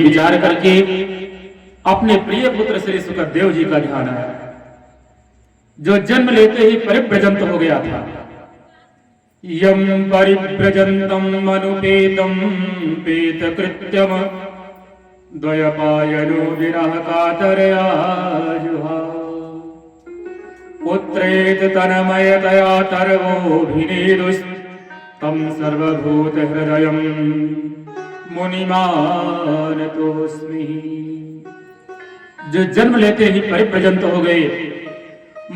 विचार करके अपने प्रिय पुत्र श्री सुखदेव जी का ध्यान आया, जो जन्म लेते ही परिव्रजंत हो गया था। यम परिव्रजंतम मनुपेतम पेतकृत्यम द्वयपायनो विरह कातरया जुहाव। पुत्रेत तन्मयतया तर्वोऽभिनेदुस्तम सर्वभूत हृदयं मुनिमानतोऽस्मि। जो जन्म लेते ही परिव्रजंत हो गए,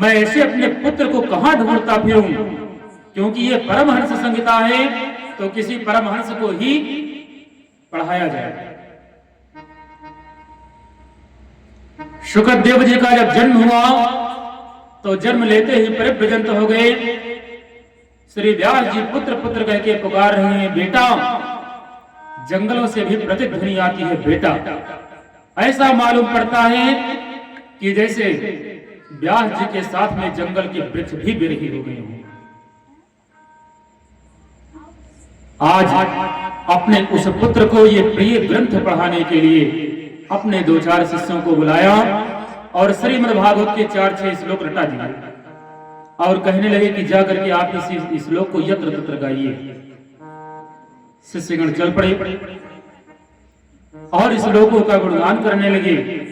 मैं ऐसे अपने पुत्र को कहां ढूंढता फिरूं, क्योंकि ये परमहंस संहिता है, तो किसी परमहंस को ही पढ़ाया जाए। शुकदेव जी का जब जन्म हुआ तो जन्म लेते ही परिव्रजंत हो गए। श्री व्यास जी पुत्र पुत्र कह के पुकार रहे हैं, बेटा। जंगलों से भी प्रतिध्वनि आती है, बेटा। ऐसा मालूम पड़ता है कि जैसे व्यास जी के साथ में जंगल के वृक्ष भी बिरही हो गए हों। आज अपने उस पुत्र को ये प्रिय ग्रंथ पढ़ाने के लिए अपने 2-4 शिष्यों को बुलाया और श्रीमद् भागवत के 4-6 श्लोक रटा दिए और कहने लगे कि जाकर के आप इस श्लोक को यत्र तत्र गाइए। शिष्यगण चल पड़े और इस श्लोकों का गुणगान करने लगे।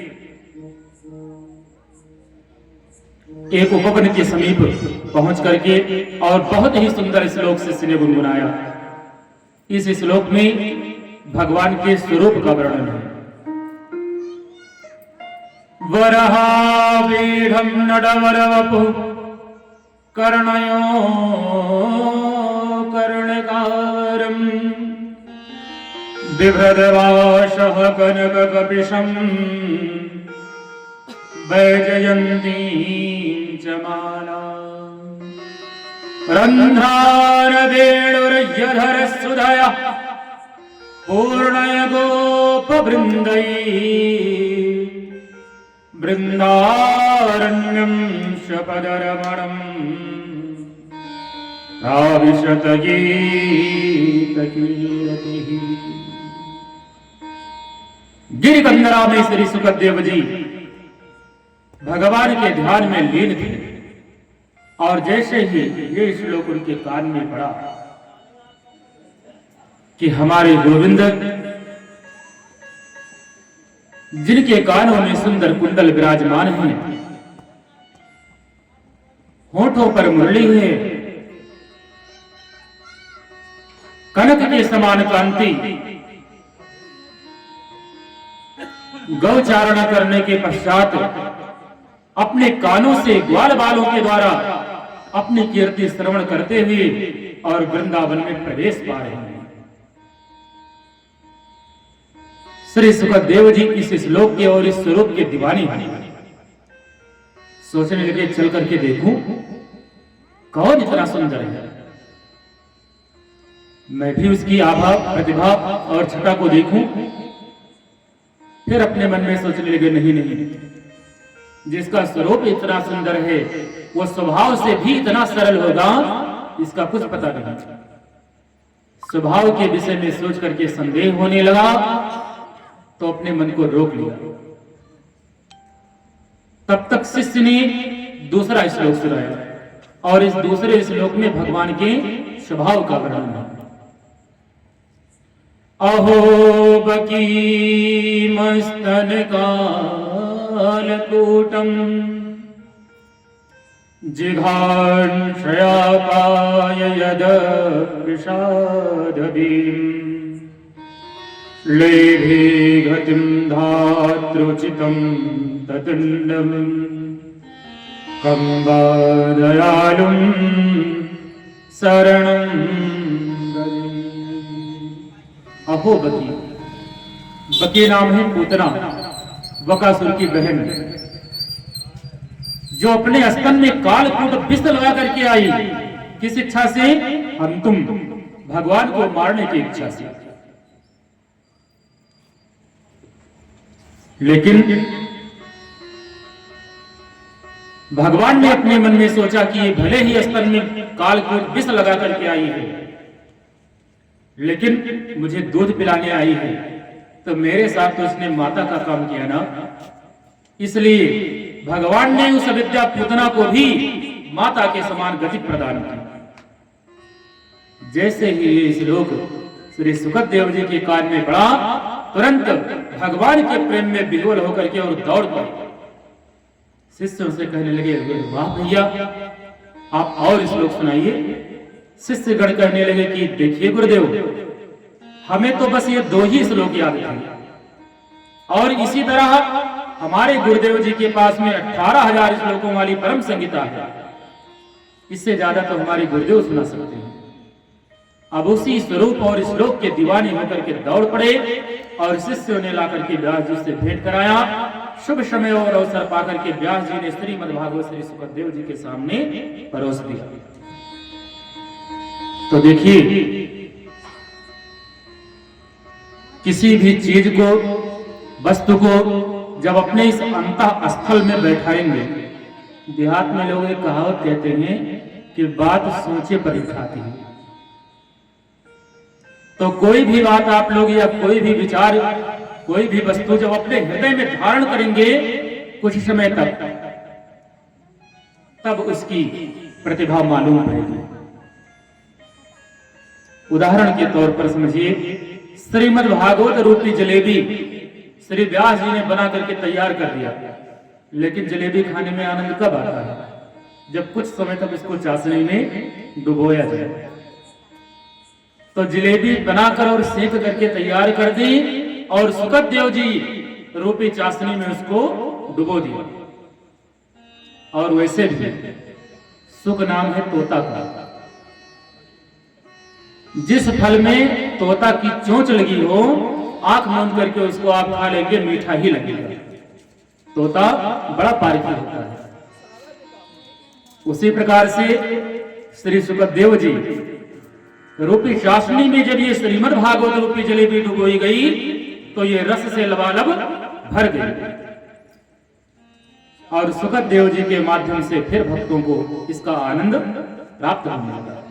एक उपवन के समीप पहुंच करके और बहुत ही सुंदर श्लोक शिष्य ने गुनगुनाया। इस श्लोक में भगवान के स्वरूप का वर्णन है। वराहावीढ़ं नडवरवपुः कर्णयो कर्णकारं बिभ्रदवाशः कनककपिशं वैजयन्तीं च मालाम् रन्ध्रारवेणुर्यधरसुधया पूर्णय गोपवृन्दैः वृन्दारण्यं शपदरमणम् आविशतगीतकीर्तिः। गिरिकंदरा में श्री सुखदेव जी भगवान के ध्यान में लीन थे और जैसे ही ये श्लोक उनके कान में पड़ा कि हमारे गोविंद जिनके कानों में सुंदर कुंडल विराजमान हैं, होठों पर मुरली है, कनक के समान कांति, गौचारण करने के पश्चात अपने कानों से ग्वाल बालों के द्वारा अपनी कीर्ति श्रवण करते हुए और वृंदावन में प्रवेश पा रहे हैं। श्री सुखदेव जी इस श्लोक के और इस स्वरूप के दीवाने हैं। सोचने लगे चल करके देखूं कौन इतना सुंदर है। मैं भी उसकी आभा प्रतिभा और छटा को देखूं। फिर अपने मन में सोचने लगे नहीं नहीं, जिसका स्वरूप इतना सुंदर है वो स्वभाव से भी इतना सरल होगा, इसका कुछ पता नहीं। स्वभाव के विषय में सोच करके संदेह होने लगा तो अपने मन को रोक लिया। तब तक शिष्य ने दूसरा श्लोक सुनाया और इस दूसरे श्लोक में भगवान के स्वभाव का वर्णन है। अहो बकीमस्तन कालकूटम जिघांशयापाय यद विषादभीम लेभे गतिं धात्रुचितं ततुण्डं कंबादयालुं शरणं गजे। अहो बकी, बकी नाम है पूतना, बकासुर की बहन, जो अपने स्तन में कालकूट विष लगा करके आई। किस इच्छा से? हम तुम भगवान को मारने की इच्छा से। लेकिन भगवान ने अपने मन में सोचा कि ये भले ही स्तन में कालकूट विष लगा करके आई है, लेकिन मुझे दूध पिलाने आई है, तो मेरे साथ तो इसने माता का काम किया ना, इसलिए भगवान ने उस अविद्या पूतना को भी माता के समान गति प्रदान की। जैसे ही ये श्लोक श्री सुखदेव जी के कान में पड़ा, तुरंत भगवान के प्रेम में विह्वल होकर के और दौड़ पड़े। शिष्य उनसे कहने लगे, वाह भैया, आप और श्लोक सुनाइए। शिष्य गण कहने लगे कि देखिए गुरुदेव, हमें तो बस ये 2 ही श्लोक याद थे, और इसी तरह हमारे गुरुदेव जी के पास में 18,000 श्लोकों वाली परम संगीता है, इससे ज्यादा तो हमारे गुरुदेव सुना सकते हैं। अब उसी स्वरूप और श्लोक के दीवाने होकर के दौड़ पड़े और शिष्यों ने लाकर के व्यास जी से भेंट कराया। शुभ समय और अवसर पाकर के व्यास जी ने श्रीमद्भागवत श्री सुखदेव जी के सामने परोस दिया। तो देखिए, किसी भी चीज को, वस्तु को जब अपने इस अंतः स्थल में बैठाएंगे, देहात में लोग एक कहावत कहते हैं कि बात सोचे पर दिखाती है। तो कोई भी बात आप लोग या कोई भी विचार, कोई भी वस्तु जब अपने हृदय में धारण करेंगे कुछ समय तक, तब उसकी प्रतिभा मालूम पड़ेगी। उदाहरण के तौर पर समझिए, श्रीमद् भागवत रूपी जलेबी श्री व्यास जी ने बना करके तैयार कर दिया, लेकिन जलेबी खाने में आनंद कब आता है? जब कुछ समय तक उसको चाशनी में डुबोया जाए। तो जलेबी बनाकर और सेक करके तैयार कर दी और सुखदेव जी रूपी चाशनी में उसको डुबो दिया। और वैसे भी सुख नाम है तोता का, जिस फल में तोता की चोंच लगी हो, आंख मूंद करके उसको आप खा लेंगे, मीठा ही लगेगा। तोता बड़ा पारखी होता है। उसी प्रकार से श्री सुखदेव जी रूपी चाशनी में जब ये श्रीमद् भागवत रूपी जलेबी डुबोई गई, तो ये रस से लबालब भर गई और सुखदेव जी के माध्यम से फिर भक्तों को इसका आनंद प्राप्त होने लगा।